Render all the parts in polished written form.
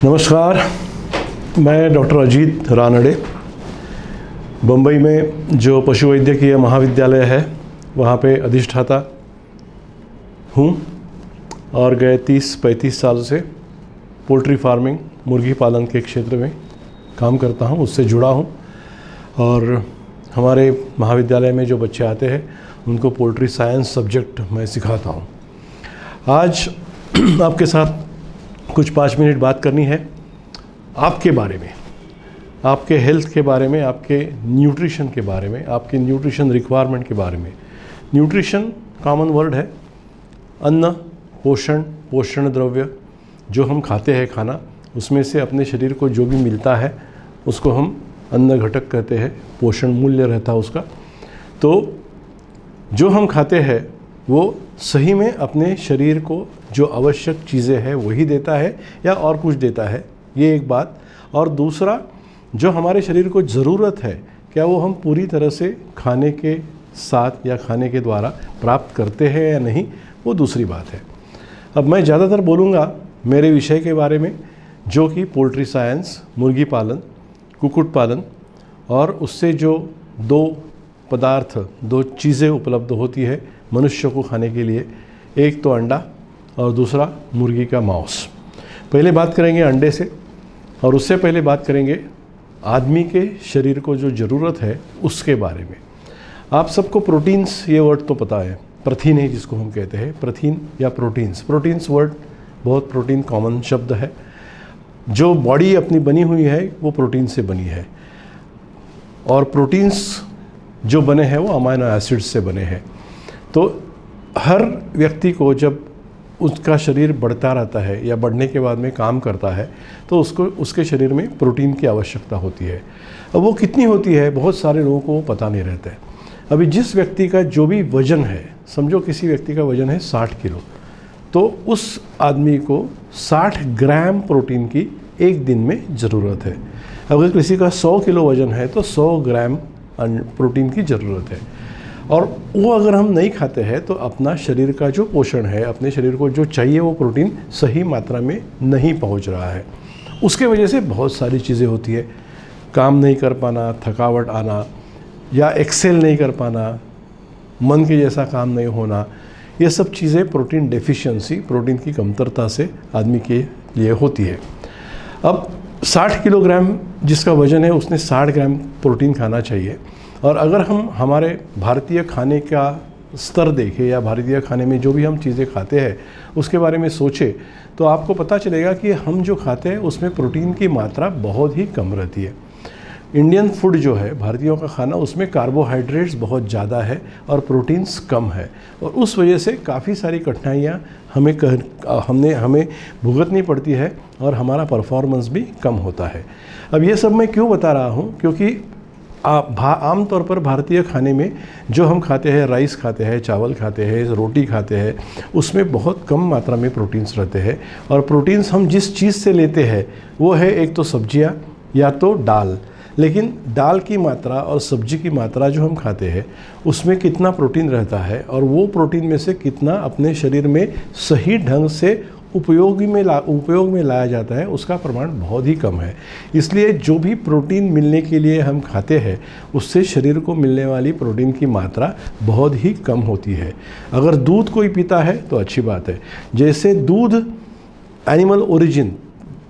नमस्कार, मैं डॉक्टर अजीत रानड़े। बम्बई में जो पशु वैद्यकीय महाविद्यालय है वहाँ पे अधिष्ठाता हूँ और गए 30-35 साल से पोल्ट्री फार्मिंग, मुर्गी पालन के क्षेत्र में काम करता हूँ, उससे जुड़ा हूँ। और हमारे महाविद्यालय में जो बच्चे आते हैं उनको पोल्ट्री साइंस सब्जेक्ट मैं सिखाता हूँ। आज आपके साथ कुछ 5 मिनट बात करनी है आपके बारे में, आपके हेल्थ के बारे में, आपके न्यूट्रिशन के बारे में, आपके न्यूट्रिशन रिक्वायरमेंट के बारे में। न्यूट्रिशन कॉमन वर्ड है। अन्न, पोषण, पोषण द्रव्य जो हम खाते हैं खाना, उसमें से अपने शरीर को जो भी मिलता है उसको हम अन्न घटक कहते हैं, पोषण मूल्य रहता है उसका। तो जो हम खाते हैं वो सही में अपने शरीर को जो आवश्यक चीज़ें हैं वही देता है या और कुछ देता है, ये एक बात। और दूसरा, जो हमारे शरीर को ज़रूरत है क्या वो हम पूरी तरह से खाने के साथ या खाने के द्वारा प्राप्त करते हैं या नहीं, वो दूसरी बात है। अब मैं ज़्यादातर बोलूँगा मेरे विषय के बारे में, जो कि पोल्ट्री साइंस, मुर्गी पालन, कुक्कुट पालन, और उससे जो दो पदार्थ, दो चीज़ें उपलब्ध होती है मनुष्य को खाने के लिए, एक तो अंडा और दूसरा मुर्गी का मांस। पहले बात करेंगे अंडे से, और उससे पहले बात करेंगे आदमी के शरीर को जो ज़रूरत है उसके बारे में। आप सबको प्रोटीन्स ये वर्ड तो पता है, प्रथिन है जिसको हम कहते हैं, प्रथिन या प्रोटीन्स। प्रोटीन्स वर्ड बहुत प्रोटीन कॉमन शब्द है। जो बॉडी अपनी बनी हुई है वो प्रोटीन से बनी है, और प्रोटीन्स जो बने हैं वो अमाइनो एसिड्स से बने हैं। तो हर व्यक्ति को जब उसका शरीर बढ़ता रहता है या बढ़ने के बाद में काम करता है तो उसको उसके शरीर में प्रोटीन की आवश्यकता होती है। अब वो कितनी होती है बहुत सारे लोगों को पता नहीं रहता है। अभी जिस व्यक्ति का जो भी वज़न है, समझो किसी व्यक्ति का वज़न है 60 किलो, तो उस आदमी को 60 ग्राम प्रोटीन की एक दिन में ज़रूरत है। अगर किसी का 100 किलो वज़न है तो 100 ग्राम प्रोटीन की ज़रूरत है। और वो अगर हम नहीं खाते हैं तो अपना शरीर का जो पोषण है, अपने शरीर को जो चाहिए वो प्रोटीन सही मात्रा में नहीं पहुंच रहा है। उसके वजह से बहुत सारी चीज़ें होती है, काम नहीं कर पाना, थकावट आना, या एक्सेल नहीं कर पाना, मन के जैसा काम नहीं होना, ये सब चीज़ें प्रोटीन डेफिशिएंसी, प्रोटीन की कमतरता से आदमी के लिए होती है। अब 60 किलोग्राम जिसका वज़न है उसने 60 ग्राम प्रोटीन खाना चाहिए। और अगर हम हमारे भारतीय खाने का स्तर देखें या भारतीय खाने में जो भी हम चीज़ें खाते हैं उसके बारे में सोचें तो आपको पता चलेगा कि हम जो खाते हैं उसमें प्रोटीन की मात्रा बहुत ही कम रहती है। इंडियन फूड जो है, भारतीयों का खाना, उसमें कार्बोहाइड्रेट्स बहुत ज़्यादा है और प्रोटीन्स कम है, और उस वजह से काफ़ी सारी कठिनाइयाँ हमें भुगतनी पड़ती है और हमारा परफॉर्मेंस भी कम होता है। अब ये सब मैं क्यों बता रहा हूँ, क्योंकि आमतौर पर भारतीय खाने में जो हम खाते हैं, राइस खाते हैं, चावल खाते हैं, रोटी खाते हैं, उसमें बहुत कम मात्रा में प्रोटीन्स रहते हैं। और प्रोटीन्स हम जिस चीज़ से लेते हैं वो है एक तो सब्जियाँ या तो दाल। लेकिन दाल की मात्रा और सब्जी की मात्रा जो हम खाते हैं उसमें कितना प्रोटीन रहता है और वो प्रोटीन में से कितना अपने शरीर में सही ढंग से उपयोग में लाया जाता है, उसका प्रमाण बहुत ही कम है। इसलिए जो भी प्रोटीन मिलने के लिए हम खाते हैं उससे शरीर को मिलने वाली प्रोटीन की मात्रा बहुत ही कम होती है। अगर दूध कोई पीता है तो अच्छी बात है। जैसे दूध एनिमल ओरिजिन,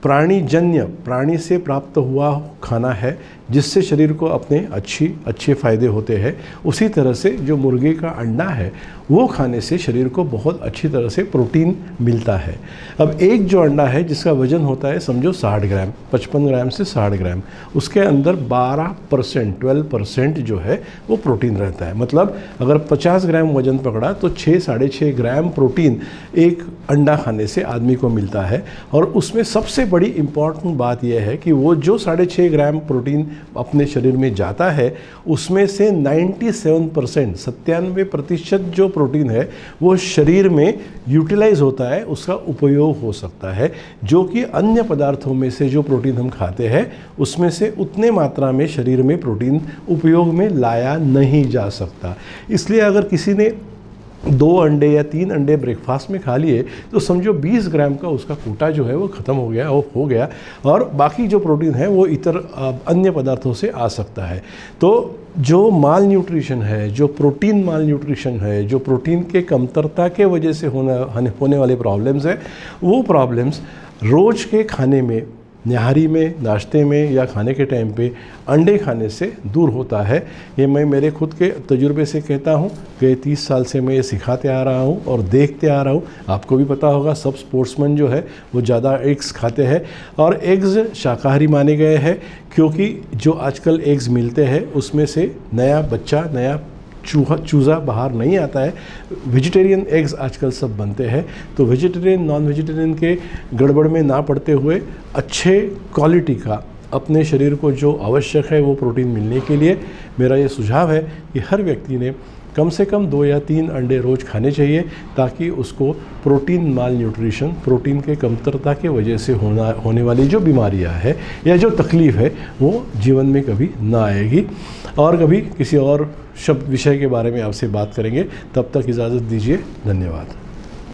प्राणी से प्राप्त हुआ खाना है जिससे शरीर को अपने अच्छे फ़ायदे होते हैं, उसी तरह से जो मुर्गे का अंडा है वो खाने से शरीर को बहुत अच्छी तरह से प्रोटीन मिलता है। अब एक जो अंडा है जिसका वज़न होता है समझो 60 ग्राम, 55 ग्राम से 60 ग्राम, उसके अंदर 12% जो है वो प्रोटीन रहता है। मतलब अगर 50 ग्राम वज़न पकड़ा तो 6-6.5 ग्राम प्रोटीन एक अंडा खाने से आदमी को मिलता है। और उसमें सबसे बड़ी इम्पॉर्टेंट बात यह है कि वो जो 6.5 ग्राम प्रोटीन अपने शरीर में जाता है उसमें से 97% जो प्रोटीन है वो शरीर में यूटिलाइज होता है, उसका उपयोग हो सकता है, जो कि अन्य पदार्थों में से जो प्रोटीन हम खाते हैं उसमें से उतने मात्रा में शरीर में प्रोटीन उपयोग में लाया नहीं जा सकता। इसलिए अगर किसी ने 2 अंडे या 3 अंडे ब्रेकफास्ट में खा लिए तो समझो 20 ग्राम का उसका कोटा जो है वो ख़त्म हो गया और बाकी जो प्रोटीन है वो इतर अन्य पदार्थों से आ सकता है। तो जो माल न्यूट्रिशन है, जो प्रोटीन माल न्यूट्रिशन है, जो प्रोटीन के कमतरता के वजह से होने वाले प्रॉब्लम्स हैं, वो प्रॉब्लम्स रोज़ के खाने में, नहारी में, नाश्ते में या खाने के टाइम पे अंडे खाने से दूर होता है। ये मैं मेरे खुद के तजुर्बे से कहता हूँ कि 30 साल से मैं ये सिखाते आ रहा हूँ और देखते आ रहा हूँ। आपको भी पता होगा, सब स्पोर्ट्समैन जो है वो ज़्यादा एग्स खाते हैं और एग्स शाकाहारी माने गए हैं क्योंकि जो आजकल एग्स मिलते हैं उसमें से नया बच्चा, नया चूज़ा बाहर नहीं आता है। वेजिटेरियन एग्स आजकल सब बनते हैं, तो वेजिटेरियन नॉन वेजिटेरियन के गड़बड़ में ना पड़ते हुए अच्छे क्वालिटी का अपने शरीर को जो आवश्यक है वो प्रोटीन मिलने के लिए मेरा ये सुझाव है कि हर व्यक्ति ने कम से कम 2 या 3 अंडे रोज़ खाने चाहिए ताकि उसको प्रोटीन माल न्यूट्रिशन, प्रोटीन के कमतरता के वजह से होने वाली जो बीमारियां है या जो तकलीफ़ है वो जीवन में कभी ना आएगी। और कभी किसी और विषय के बारे में आपसे बात करेंगे, तब तक इजाज़त दीजिए। धन्यवाद।